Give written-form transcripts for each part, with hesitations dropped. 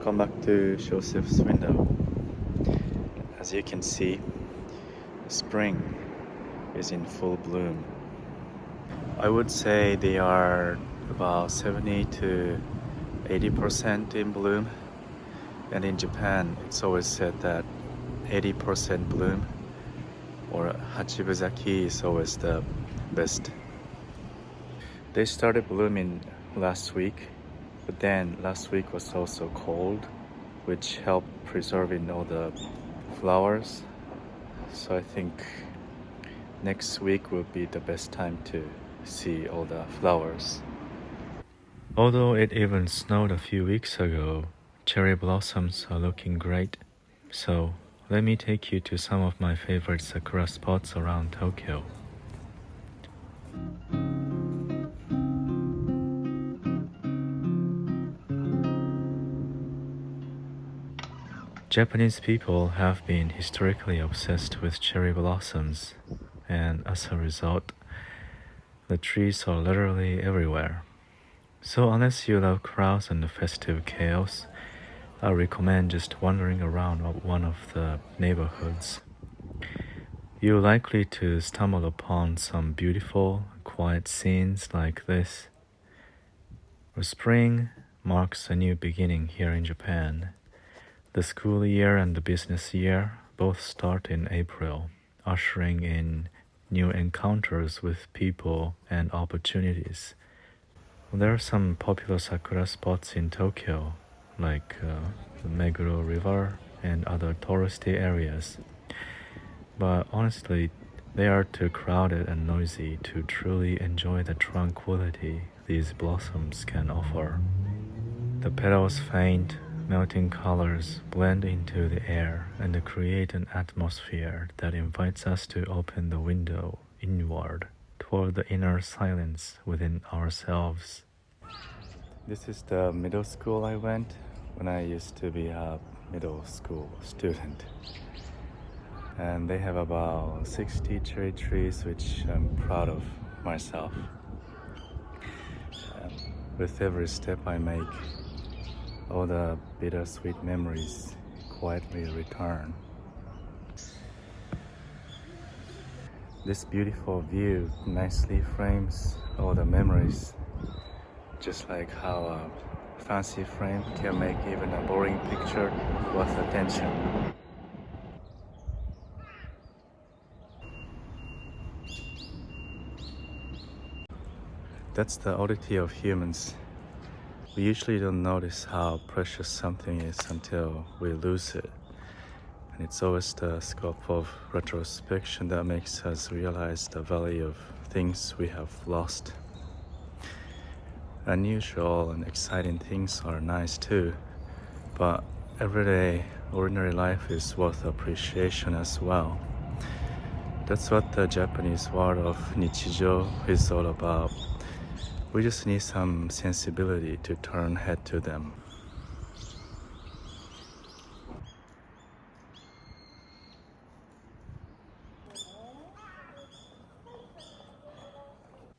Welcome back to Shosef's window. As you can see, spring is in full bloom. I would say they are about 70 to 80% in bloom. And in Japan, it's always said that 80% bloom or Hachibuzaki is always the best. They started blooming last week, but then last week was also cold, which helped preserving all the flowers. So I think next week will be the best time to see all the flowers. Although it even snowed a few weeks ago, cherry blossoms are looking great. So let me take you to some of my favorite sakura spots around Tokyo. Japanese people have been historically obsessed with cherry blossoms, and as a result, the trees are literally everywhere. So unless you love crowds and festive chaos, I recommend just wandering around one of the neighborhoods. You're likely to stumble upon some beautiful, quiet scenes like this. The spring marks a new beginning here in Japan. The school year and the business year both start in April, ushering in new encounters with people and opportunities. There are some popular sakura spots in Tokyo, like the Meguro River and other touristy areas. But honestly, they are too crowded and noisy to truly enjoy the tranquility these blossoms can offer. The petals' faint, melting colors blend into the air and create an atmosphere that invites us to open the window inward toward the inner silence within ourselves. This is the middle school I went when I used to be a middle school student. And they have about 60 cherry trees, which I'm proud of myself. With every step I make, all the bittersweet memories quietly return. This beautiful view nicely frames all the memories, just like how a fancy frame can make even a boring picture worth attention. That's the oddity of humans. We usually don't notice how precious something is until we lose it. And it's always the scope of retrospection that makes us realize the value of things we have lost. Unusual and exciting things are nice too, but everyday, ordinary life is worth appreciation as well. That's what the Japanese word of nichijo is all about. We just need some sensibility to turn head to them.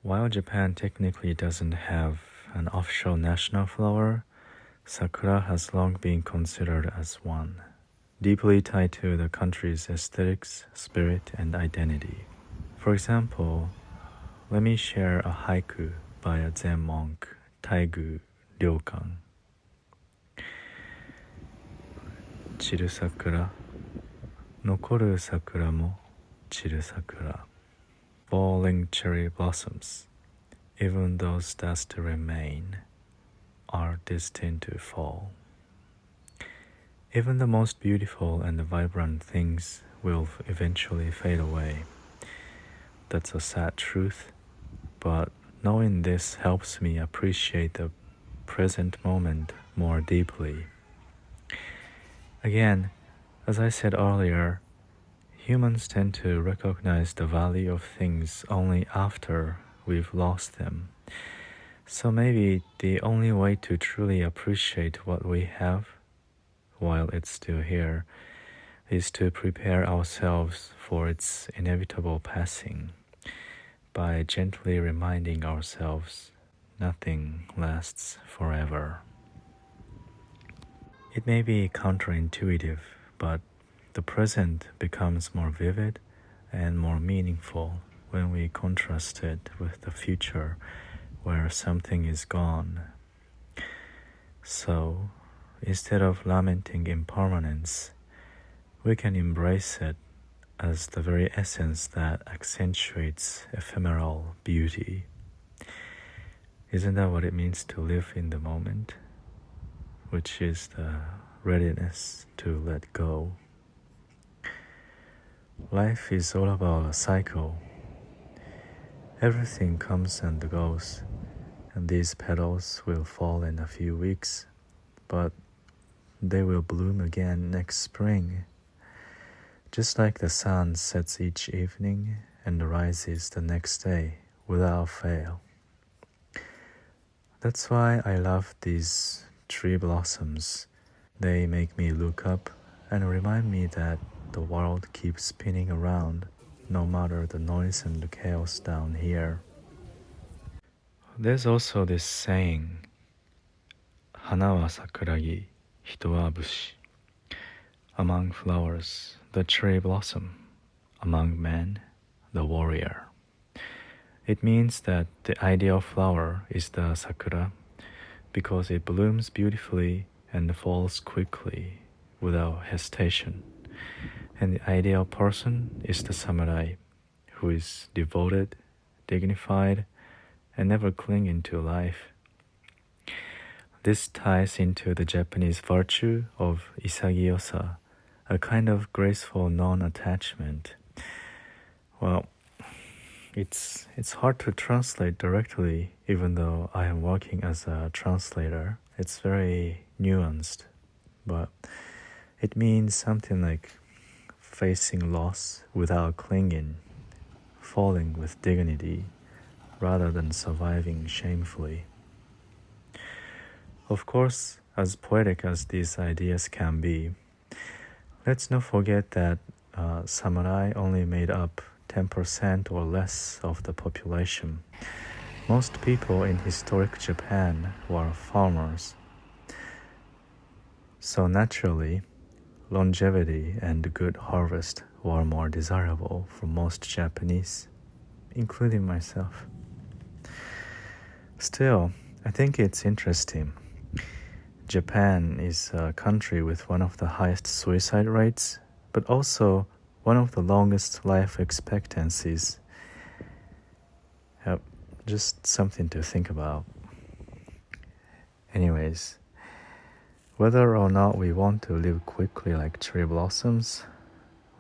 While Japan technically doesn't have an official national flower, sakura has long been considered as one, deeply tied to the country's aesthetics, spirit, and identity. For example, let me share a haiku by a Zen monk, Taigu Ryokan. 散る桜、残る桜も散る桜。Falling cherry blossoms, even those that still remain, are destined to fall. Even the most beautiful and vibrant things will eventually fade away. That's a sad truth, but knowing this helps me appreciate the present moment more deeply. Again, as I said earlier, humans tend to recognize the value of things only after we've lost them. So maybe the only way to truly appreciate what we have while it's still here is to prepare ourselves for its inevitable passing by gently reminding ourselves nothing lasts forever. It may be counterintuitive, but the present becomes more vivid and more meaningful when we contrast it with the future where something is gone. So, instead of lamenting impermanence, we can embrace it as the very essence that accentuates ephemeral beauty. Isn't that what it means to live in the moment? Which is the readiness to let go. Life is all about a cycle. Everything comes and goes, and these petals will fall in a few weeks, but they will bloom again next spring. Just like the sun sets each evening and rises the next day without fail. That's why I love these tree blossoms. They make me look up and remind me that the world keeps spinning around, no matter the noise and the chaos down here. There's also this saying, 花は桜木、人は武士. Among flowers, the cherry blossom. Among men, the warrior. It means that the ideal flower is the sakura because it blooms beautifully and falls quickly without hesitation. And the ideal person is the samurai who is devoted, dignified, and never clinging to life. This ties into the Japanese virtue of isagiosa, a kind of graceful non-attachment. Well, it's hard to translate directly, even though I am working as a translator. It's very nuanced, but it means something like facing loss without clinging, falling with dignity, rather than surviving shamefully. Of course, as poetic as these ideas can be, let's not forget that samurai only made up 10% or less of the population. Most people in historic Japan were farmers. So naturally, longevity and good harvest were more desirable for most Japanese, including myself. Still, I think it's interesting. Japan is a country with one of the highest suicide rates, but also one of the longest life expectancies. Just something to think about. Anyways, whether or not we want to live quickly like cherry blossoms,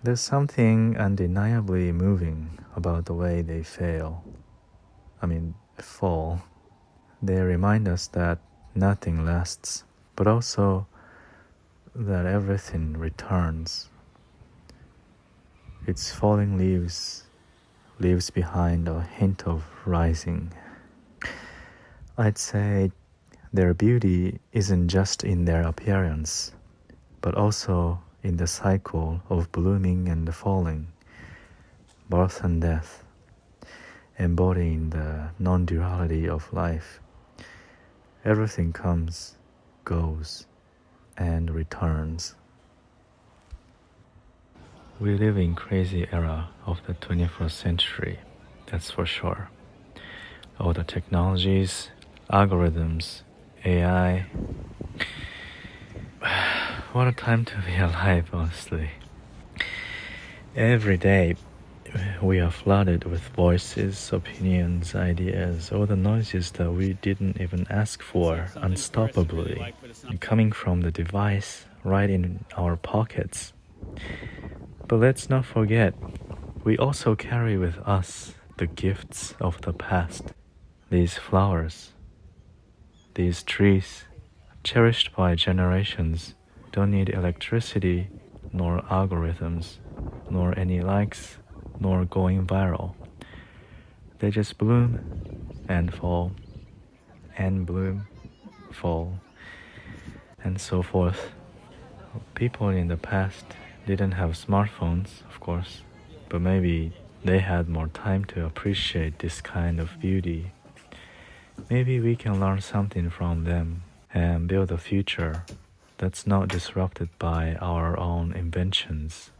there's something undeniably moving about the way they fall. They remind us that nothing lasts, but also that everything returns. Its falling leaves leaves behind a hint of rising. I'd say their beauty isn't just in their appearance, but also in the cycle of blooming and falling, birth and death, embodying the non-duality of life. Everything comes, goes, and returns. We live in crazy era of the 21st century, that's for sure. All the technologies, algorithms, AI. What a time to be alive, honestly. Every day, we are flooded with voices, opinions, ideas, all the noises that we didn't even ask for, unstoppably, coming from the device right in our pockets. But let's not forget, we also carry with us the gifts of the past. These flowers, these trees, cherished by generations, don't need electricity, nor algorithms, nor any likes, nor going viral. They just bloom and fall, and bloom, fall, and so forth. People in the past didn't have smartphones, of course, but maybe they had more time to appreciate this kind of beauty. Maybe we can learn something from them and build a future that's not disrupted by our own inventions.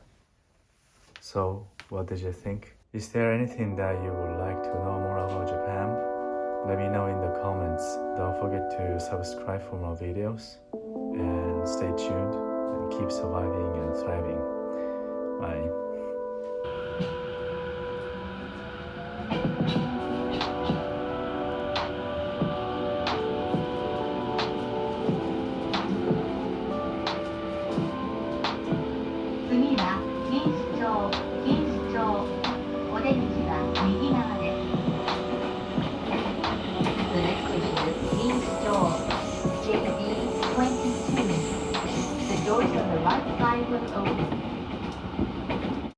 So, what did you think? Is there anything that you would like to know more about Japan? Let me know in the comments. Don't forget to subscribe for more videos. And stay tuned and keep surviving and thriving. Bye.